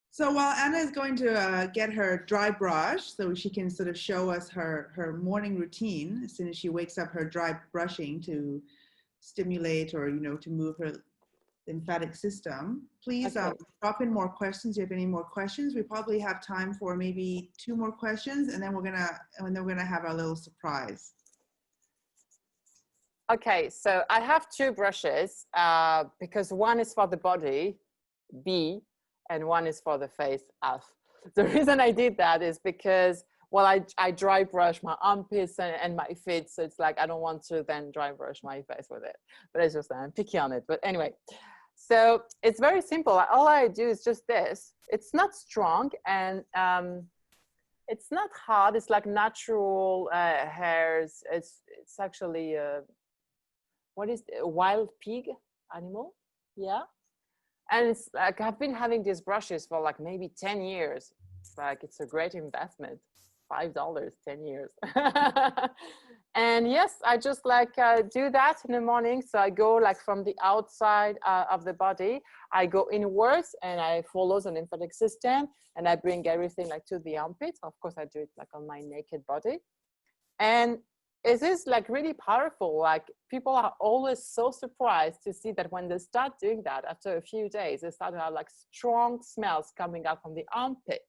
So while Anna is going to get her dry brush so she can sort of show us her morning routine as soon as she wakes up, her dry brushing to stimulate or, you know, to move her lymphatic system. Please Okay. drop in more questions if you have any more questions. We probably have time for maybe 2 more questions, and then we're gonna have our little surprise. Okay, so I have 2 brushes because one is for the body, B, and one is for the face, F. The reason I did that is because, well, I dry brush my armpits and my feet, so it's like I don't want to then dry brush my face with it. But it's just I'm picky on it. But anyway, so it's very simple. All I do is just this. It's not strong and it's not hard. It's like natural hairs. It's actually what is a wild pig animal? Yeah. And it's like I've been having these brushes for like maybe 10 years. It's like it's a great investment. $5, 10 years. And yes, I just like do that in the morning. So I go like from the outside of the body, I go inwards and I follow the lymphatic system and I bring everything like to the armpits. Of course, I do it like on my naked body. And it is like really powerful. Like people are always so surprised to see that when they start doing that after a few days, they start to have like strong smells coming out from the armpit.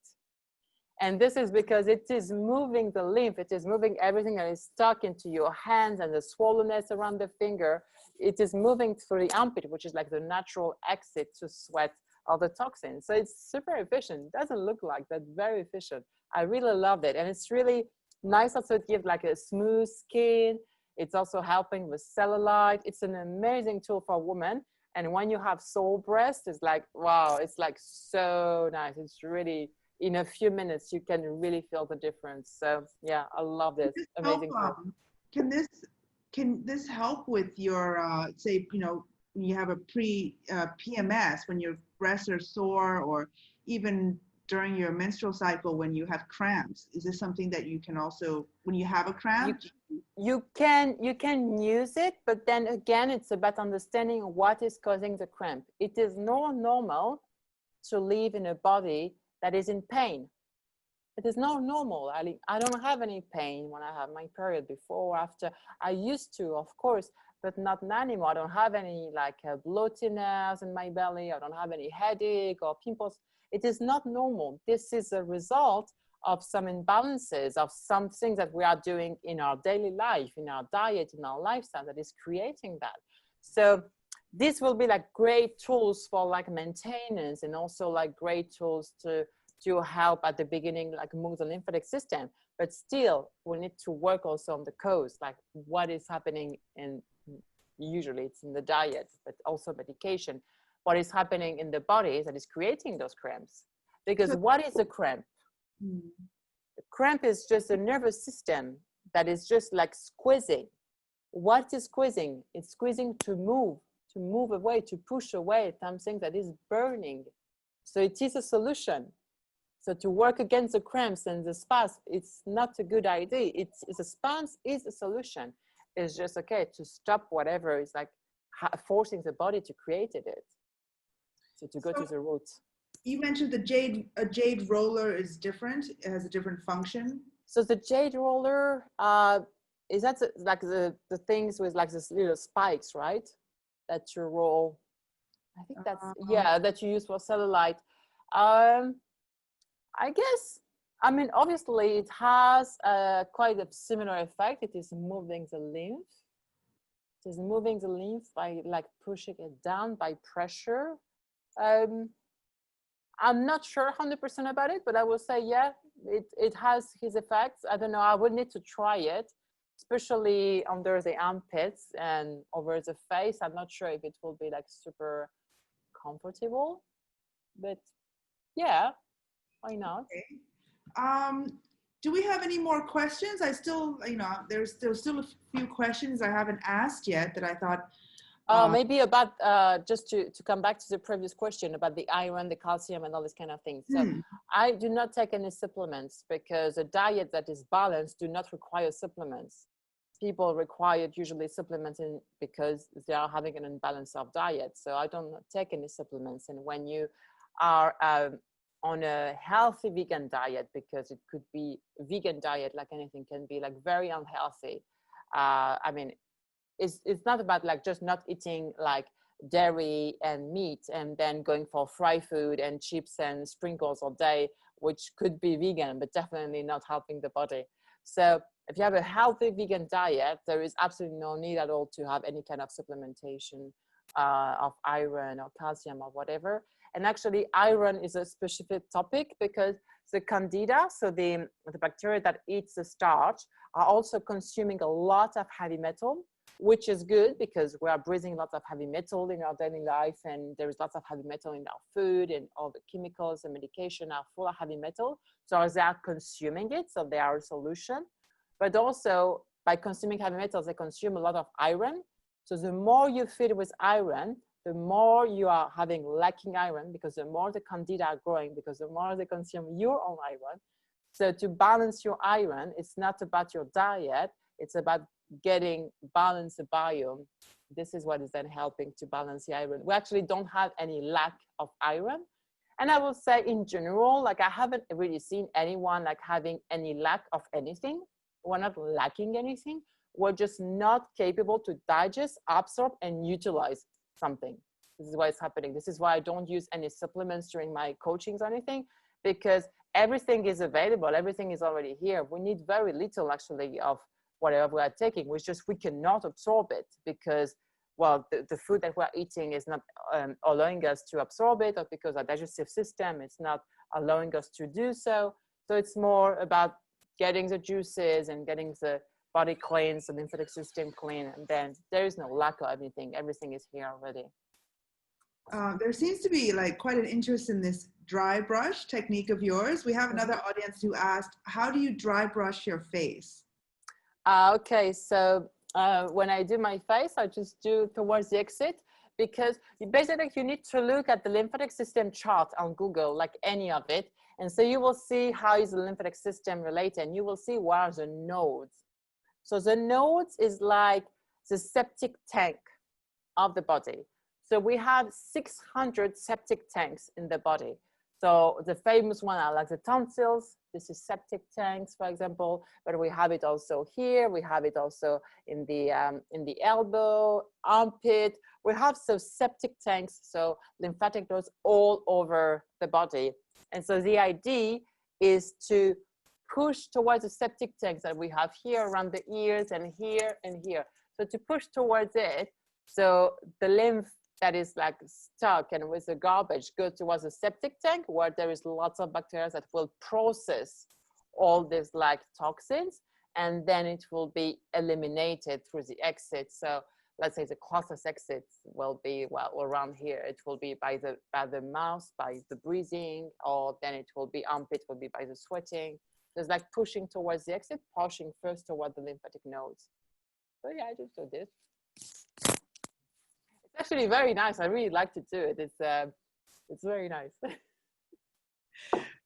And this is because it is moving the lymph, it is moving everything that is stuck into your hands and the swollenness around the finger. It is moving through the armpit, which is like the natural exit to sweat all the toxins. So it's super efficient. It doesn't look like that, very efficient. I really loved it. And it's really nice also to give like a smooth skin. It's also helping with cellulite. It's an amazing tool for women. And when you have sore breasts, it's like, wow, it's like so nice. It's really, in a few minutes, you can really feel the difference. So yeah, I love this. Amazing tool. Can this help with your, say, you know, when you have a PMS, when your breasts are sore, or even during your menstrual cycle when you have cramps? Is this something that you can also, when you have a cramp? You can use it, but then again, it's about understanding what is causing the cramp. It is not normal to live in a body that is in pain. It is not normal. I don't have any pain when I have my period, before or after. I used to, of course, but not anymore. I don't have any like bloatiness in my belly. I don't have any headache or pimples. It is not normal. This is a result of some imbalances, of some things that we are doing in our daily life, in our diet, in our lifestyle, that is creating that. So this will be like great tools for like maintenance, and also like great tools to help at the beginning, like move the lymphatic system. But still, we need to work also on the cause, like what is happening in, usually it's in the diet, but also medication. What is happening in the body that is creating those cramps? Because what is a cramp? A cramp is just a nervous system that is just like squeezing. What is squeezing? It's squeezing to move away, to push away something that is burning. So it is a solution. So to work against the cramps and the spasms, it's not a good idea. It's a spasm is a solution. It's just okay to stop whatever is like forcing the body to create it. So to go to the root. You mentioned a jade roller is different. It has a different function. So the jade roller, is that like the things with like this little spikes, right? That you roll. I think that's, yeah, that you use for cellulite. I guess, I mean, obviously it has quite a similar effect. It is moving the lymph. It is moving the lymph by like pushing it down by pressure. I'm not sure 100% about it, but I will say, yeah, it has his effects. I don't know, I would need to try it, especially under the armpits and over the face. I'm not sure if it will be like super comfortable, but yeah, why not? Okay. Do we have any more questions? I still, you know, there's still a few questions I haven't asked yet that I thought. Maybe about, just to come back to the previous question about the iron, the calcium, and all this kind of things. So I do not take any supplements, because a diet that is balanced do not require supplements. People require usually supplements because they are having an imbalance of diet. So I don't take any supplements. And when you are on a healthy vegan diet, because it could be vegan diet, like anything, can be like very unhealthy. I mean, it's not about like just not eating like dairy and meat, and then going for fried food and chips and sprinkles all day, which could be vegan, but definitely not helping the body. So if you have a healthy vegan diet, there is absolutely no need at all to have any kind of supplementation of iron or calcium or whatever. And actually iron is a specific topic because the candida, so the bacteria that eats the starch, are also consuming a lot of heavy metal, which is good because we are breathing lots of heavy metal in our daily life, and there is lots of heavy metal in our food, and all the chemicals and medication are full of heavy metal. So they are consuming it, so they are a solution. But also by consuming heavy metals, they consume a lot of iron. So the more you feed with iron, the more you are having lacking iron, because the more the candida are growing, because the more they consume your own iron. So to balance your iron, it's not about your diet, it's about getting balance the biome. This is what is then helping to balance the iron. We actually don't have any lack of iron. And I will say in general, like I haven't really seen anyone like having any lack of anything. We're not lacking anything. We're just not capable to digest, absorb, and utilize something. This is why it's happening. This is why I don't use any supplements during my coachings or anything, because everything is available. Everything is already here. We need very little actually of whatever we are taking, which just we cannot absorb it because, well, the food that we're eating is not allowing us to absorb it, or because our digestive system is not allowing us to do so. So it's more about getting the juices and getting the body clean, the lymphatic system clean, and then there is no lack of anything. Everything is here already. There seems to be like quite an interest in this dry brush technique of yours. We have another audience who asked, how do you dry brush your face? Okay, so when I do my face, I just do towards the exit, because basically you need to look at the lymphatic system chart on Google, like any of it. And so you will see how is the lymphatic system related, and you will see where are the nodes. So the nodes is like the septic tank of the body. So we have 600 septic tanks in the body. So the famous one are like the tonsils. This is septic tanks, for example, but we have it also here. We have it also in the elbow, armpit. We have some septic tanks, so lymphatic nodes all over the body. And so the idea is to push towards the septic tanks that we have here around the ears and here and here. So to push towards it, so the lymph that is like stuck and with the garbage goes towards the septic tank, where there is lots of bacteria that will process all these like toxins, and then it will be eliminated through the exit. So let's say the closest exit will be, well, around here. It will be by the mouth, by the breathing, or then it will be armpit, will be by the sweating. There's like pushing towards the exit, pushing first toward the lymphatic nodes. So yeah, I just do this. It's actually very nice. I really like to do it. It's very nice.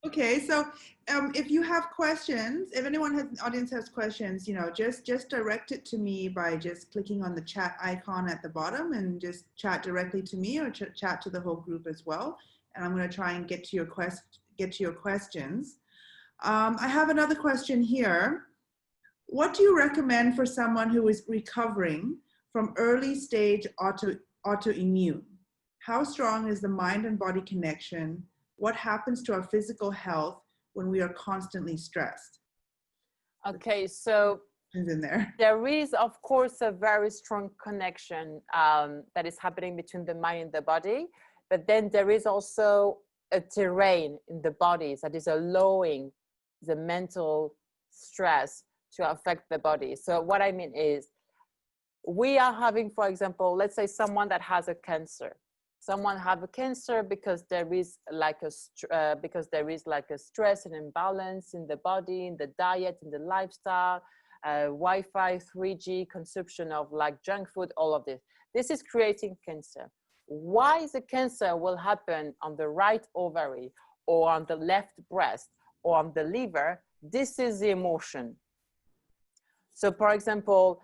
Okay, so if you have questions, if anyone in the audience has questions, you know, just direct it to me by just clicking on the chat icon at the bottom and just chat directly to me, or chat to the whole group as well. And I'm going to try and get to your questions. I have another question here. What do you recommend for someone who is recovering from early stage autoimmune? How strong is the mind and body connection? What happens to our physical health when we are constantly stressed? Okay, so in there is, of course, a very strong connection that is happening between the mind and the body. But then there is also a terrain in the body that is allowing the mental stress to affect the body. So what I mean is, we are having, for example, let's say someone that has a cancer. Someone have a cancer because there is like a stress and imbalance in the body, in the diet, in the lifestyle, Wi-Fi, 3G, consumption of like junk food, all of this. This is creating cancer. Why the cancer will happen on the right ovary or on the left breast or on the liver? This is the emotion. So for example,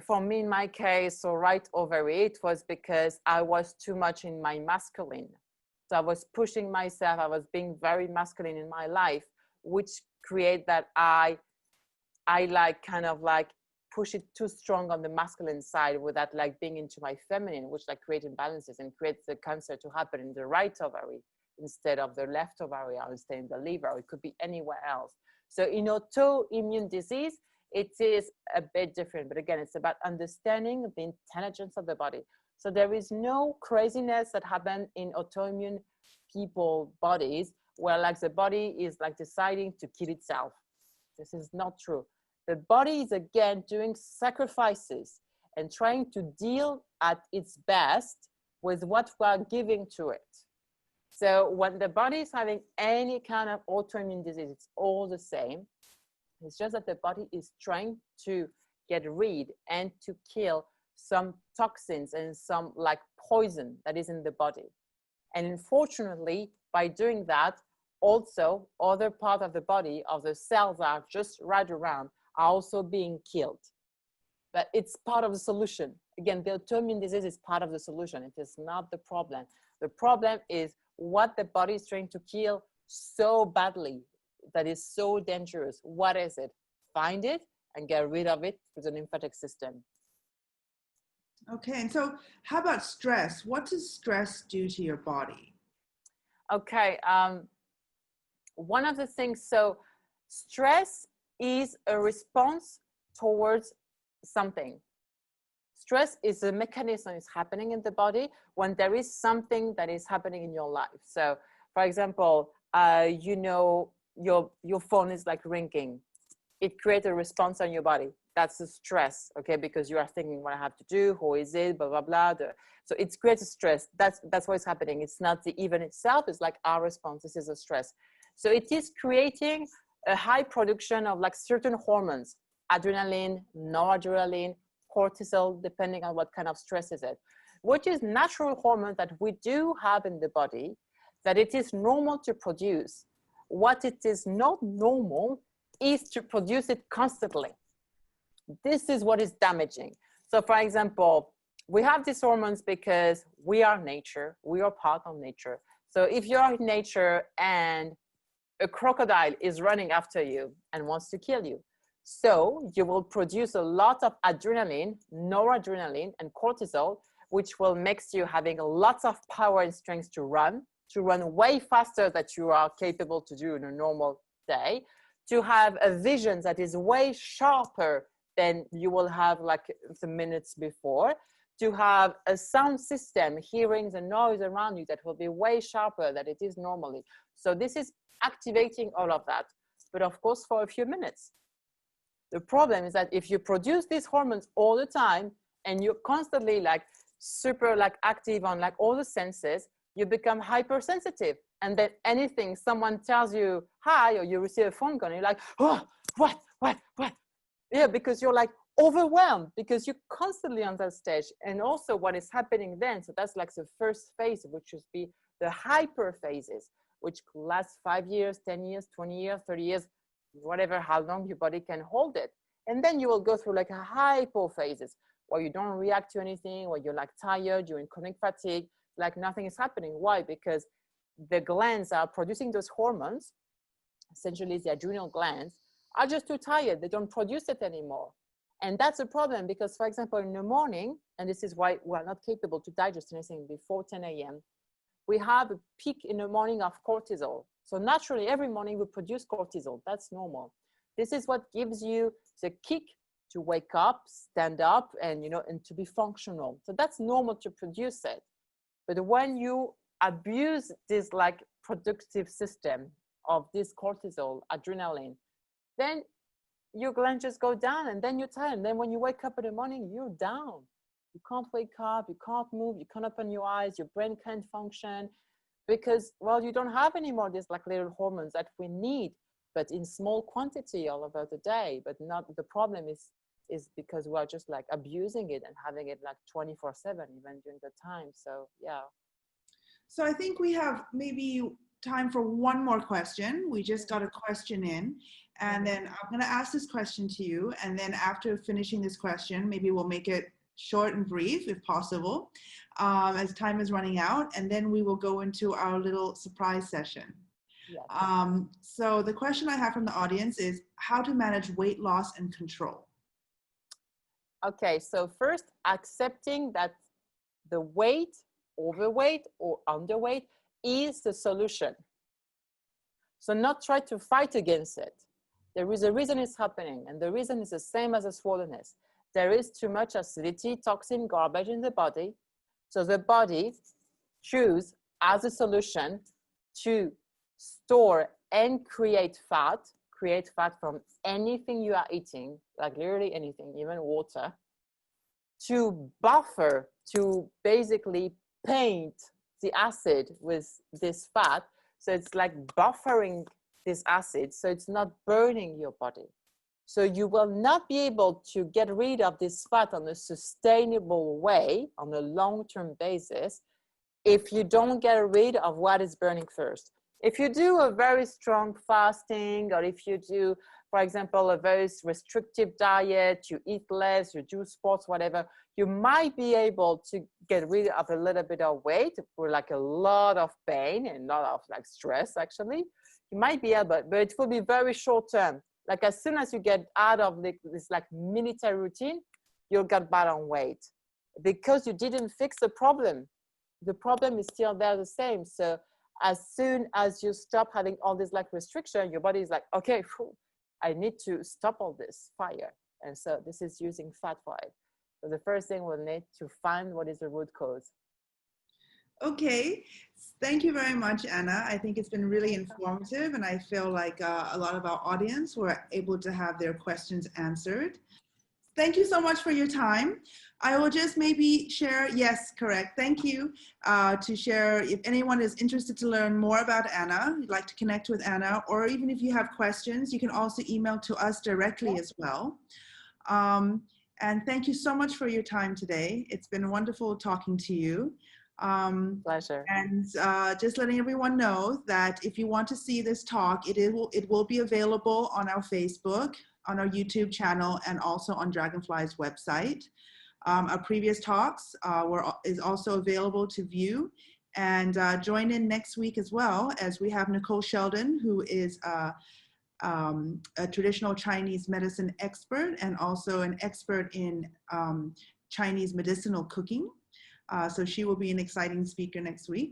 for me, in my case, so right ovary, it was because I was too much in my masculine. So I was pushing myself. I was being very masculine in my life, which create that I like kind of like push it too strong on the masculine side without like being into my feminine, which like create imbalances and creates the cancer to happen in the right ovary instead of the left ovary, or instead in the liver. It could be anywhere else. So in autoimmune disease, it is a bit different, but again, it's about understanding the intelligence of the body. So there is no craziness that happen in autoimmune people bodies where like the body is like deciding to kill itself. This is not true. The body is again doing sacrifices and trying to deal at its best with what we are giving to it. So when the body is having any kind of autoimmune disease, it's all the same. It's just that the body is trying to get rid and to kill some toxins and some like poison that is in the body. And unfortunately, by doing that, also other part of the body, of the cells that are just right around, are also being killed. But it's part of the solution. Again, the autoimmune disease is part of the solution. It is not the problem. The problem is what the body is trying to kill so badly, that is so dangerous. What is it? Find it and get rid of it through the lymphatic system. Okay, and so how about stress? What does stress do to your body? Okay, one of the things, so stress is a response towards something. Stress is a mechanism that's happening in the body when there is something that is happening in your life. So for example, you know, your phone is like ringing. It creates a response on your body. That's a stress, okay? Because you are thinking what I have to do, who is it, blah, blah, blah. So it creates a stress. That's what's happening. It's not the event itself. It's like our response. This is a stress. So it is creating a high production of like certain hormones, adrenaline, noradrenaline, cortisol, depending on what kind of stress is it, which is natural hormone that we do have in the body, that it is normal to produce. What it is not normal is to produce it constantly. This is what is damaging. So for example, we have these hormones because we are nature, we are part of nature. So if you are in nature and a crocodile is running after you and wants to kill you, so you will produce a lot of adrenaline, noradrenaline, and cortisol, which will make you having lots of power and strength to run way faster than you are capable to do in a normal day, to have a vision that is way sharper than you will have like the minutes before, to have a sound system, hearing the noise around you that will be way sharper than it is normally. So this is activating all of that, but of course for a few minutes. The problem is that if you produce these hormones all the time and you're constantly like super like active on like all the senses, you become hypersensitive. And then anything someone tells you hi, or you receive a phone call, and you're like, oh, what? Yeah, because you're like overwhelmed because you're constantly on that stage. And also what is happening then, so that's like the first phase, which should be the hyper phases, which could last 5 years, 10 years, 20 years, 30 years, whatever, how long your body can hold it. And then you will go through like a hypo phases where you don't react to anything, where you're like tired, you're in chronic fatigue, like nothing is happening. Why? Because the glands are producing those hormones, essentially the adrenal glands, are just too tired. They don't produce it anymore. And that's a problem because, for example, in the morning, and this is why we're not capable to digest anything before 10 a.m., we have a peak in the morning of cortisol. So naturally, every morning we produce cortisol. That's normal. This is what gives you the kick to wake up, stand up, and, you know, and to be functional. So that's normal to produce it. But when you abuse this like productive system of this cortisol, adrenaline, then your glands just go down and then you're tired. And then when you wake up in the morning, you're down. You can't wake up, you can't move, you can't open your eyes, your brain can't function because, well, you don't have any more these like little hormones that we need, but in small quantity all over the day. But not, the problem is because we are just like abusing it and having it like 24/7 even during the time. So yeah. So I think we have maybe time for one more question. We just got a question in, and then I'm going to ask this question to you. And then after finishing this question, maybe we'll make it short and brief if possible, as time is running out. And then we will go into our little surprise session. Yes. So the question I have from the audience is how to manage weight loss and control. Okay, so first, accepting that the weight, overweight or underweight, is the solution. So not try to fight against it. There is a reason it's happening, and the reason is the same as a swollenness. There is too much acidity, toxin, garbage in the body. So the body chooses as a solution to store and create fat from anything you are eating, like literally anything, even water, to buffer, to basically paint the acid with this fat. So it's like buffering this acid, so it's not burning your body. So you will not be able to get rid of this fat on a sustainable way, on a long-term basis, if you don't get rid of what is burning first. If you do a very strong fasting, or if you do, for example, a very restrictive diet, you eat less, you do sports, whatever, you might be able to get rid of a little bit of weight for like a lot of pain and a lot of like stress, actually. You might be able, but it will be very short term. Like as soon as you get out of this like military routine, you'll get back on weight because you didn't fix the problem. The problem is still there the same. So as soon as you stop having all this like restriction, your body is like, okay, I need to stop all this fire. And so this is using fat for it. So the first thing we'll need to find what is the root cause. Okay, thank you very much, Anna. I think it's been really informative, and I feel like a lot of our audience were able to have their questions answered. Thank you so much for your time. I will just maybe share, yes, correct. Thank you to share if anyone is interested to learn more about Anna, you'd like to connect with Anna, or even if you have questions, you can also email to us directly as well. And thank you so much for your time today. It's been wonderful talking to you. Pleasure. And just letting everyone know that if you want to see this talk, it will be available on our Facebook, on our YouTube channel, and also on Dragonfly's website. Our previous talks is also available to view. And join in next week as well, as we have Nicole Sheldon, who is a traditional Chinese medicine expert and also an expert in Chinese medicinal cooking. So she will be an exciting speaker next week.